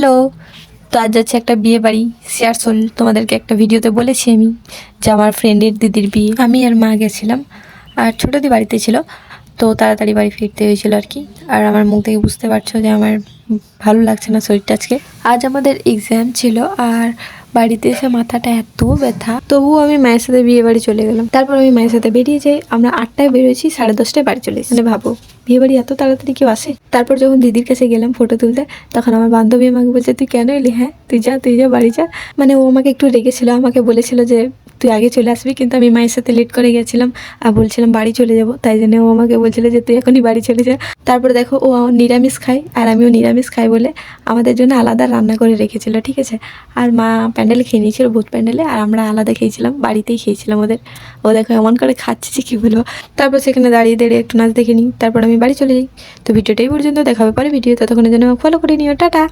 Hello. তো আজ যাচ্ছে একটা বিয়ে বাড়ি শেয়ারসোল। তোমাদেরকে একটা ভিডিওতে বলেছি আমি যে আমার ফ্রেন্ডের দিদির বিয়ে। আমি আর মা গেছিলাম, আর ছোটো দি বাড়িতে ছিল। তো তাড়াতাড়ি বাড়ি ফিরতে হয়েছিল আর কি। আর আমার মুখ থেকে বুঝতে পারছো যে আমার ভালো লাগছে না শরীরটা আজকে। আজ আমাদের এক্সাম ছিল, আর বাড়িতে এসে মাথাটা এত ব্যথা, তবুও আমি মায়ের সাথে বিয়ে বাড়ি চলে গেলাম। তারপর আমি মায়ের সাথে বেরিয়ে যাই। আমরা 8টায় বেরোয়েছি, 10:30টায় বাড়ি চলে এসেছি। মানে ভাবো, বিয়ে বাড়ি এত তাড়াতাড়ি কেউ আসে? তারপর যখন দিদির কাছে গেলাম ফটো তুলতে, তখন আমার বান্ধবী আমাকে বলছে, তুই কেন এলি? হ্যাঁ, তুই যা বাড়ি যা। মানে ও আমাকে একটু রেগেছিল, আমাকে বলেছিল যে তুই আগে চলে আসবি, কিন্তু আমি মায়ের সাথে লেট করে গেছিলাম আর বলছিলাম বাড়ি চলে যাব, তাই জন্য ও আমাকে বলছিল যে তুই এখনই বাড়ি চলে যা। তারপরে দেখো, ও নিরামিষ খায় আর আমিও নিরামিষ খাই বলে আমাদের জন্য আলাদা রান্না করে রেখেছিল, ঠিক আছে। আর মা প্যান্ডেলে খেয়ে নিয়েছিল, ভূত প্যান্ডেলে, আর আমরা আলাদা খেয়েছিলাম, বাড়িতেই খেয়েছিলাম ওদের। ও দেখো এমন করে খাচ্ছে যে কী বলবো। তারপর সেখানে দাঁড়িয়ে দাঁড়িয়ে একটু নাচ দেখে নিই, তারপর আমি বাড়ি চলে যাই। তো ভিডিওটাই পর্যন্ত, দেখা হবে পরে ভিডিও, ততক্ষণের জন্য ফলো করে নিও, টাটা।